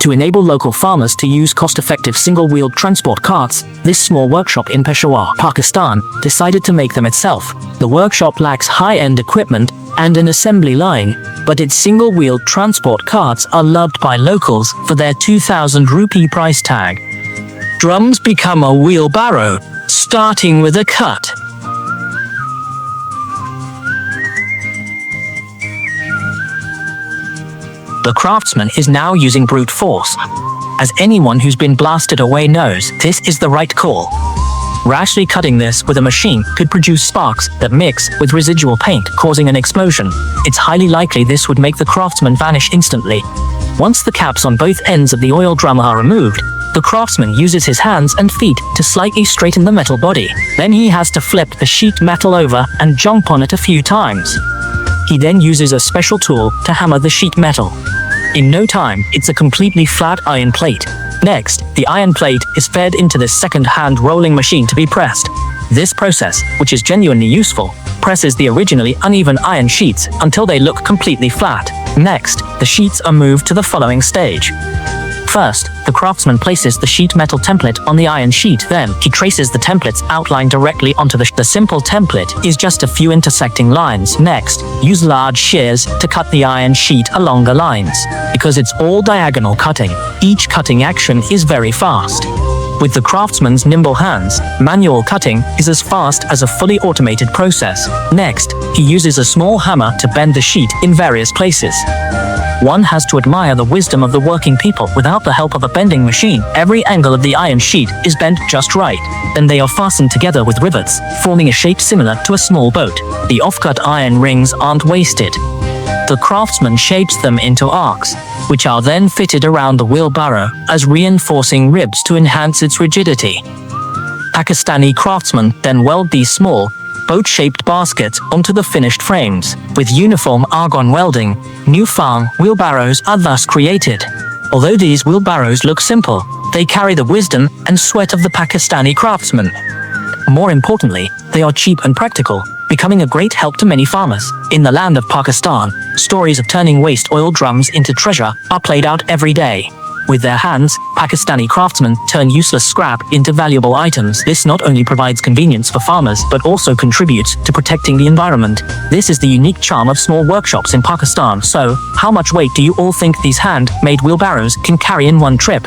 To enable local farmers to use cost-effective single-wheeled transport carts, this small workshop in Peshawar, Pakistan, decided to make them itself. The workshop lacks high-end equipment and an assembly line, but its single-wheeled transport carts are loved by locals for their 2,000 rupee price tag. Drums become a wheelbarrow, starting with a cut. The craftsman is now using brute force. As anyone who's been blasted away knows, this is the right call. Rashly cutting this with a machine could produce sparks that mix with residual paint, causing an explosion. It's highly likely this would make the craftsman vanish instantly. Once the caps on both ends of the oil drum are removed, the craftsman uses his hands and feet to slightly straighten the metal body. Then he has to flip the sheet metal over and jump on it a few times. He then uses a special tool to hammer the sheet metal. In no time, it's a completely flat iron plate. Next, the iron plate is fed into this second-hand rolling machine to be pressed. This process, which is genuinely useful, presses the originally uneven iron sheets until they look completely flat. Next, the sheets are moved to the following stage. First, the craftsman places the sheet metal template on the iron sheet. Then, he traces the template's outline directly onto the simple template is just a few intersecting lines. Next, use large shears to cut the iron sheet along the lines. Because it's all diagonal cutting, each cutting action is very fast. With the craftsman's nimble hands, manual cutting is as fast as a fully automated process. Next, he uses a small hammer to bend the sheet in various places. One has to admire the wisdom of the working people. Without the help of a bending machine, every angle of the iron sheet is bent just right. Then they are fastened together with rivets, forming a shape similar to a small boat. The off-cut iron rings aren't wasted. The craftsman shapes them into arcs, which are then fitted around the wheelbarrow as reinforcing ribs to enhance its rigidity. Pakistani craftsmen then weld these small, boat-shaped baskets onto the finished frames. With uniform argon welding, new farm wheelbarrows are thus created. Although these wheelbarrows look simple, they carry the wisdom and sweat of the Pakistani craftsman. More importantly, they are cheap and practical, becoming a great help to many farmers. In the land of Pakistan, stories of turning waste oil drums into treasure are played out every day. With their hands, Pakistani craftsmen turn useless scrap into valuable items. This not only provides convenience for farmers, but also contributes to protecting the environment. This is the unique charm of small workshops in Pakistan. So, how much weight do you all think these hand-made wheelbarrows can carry in one trip?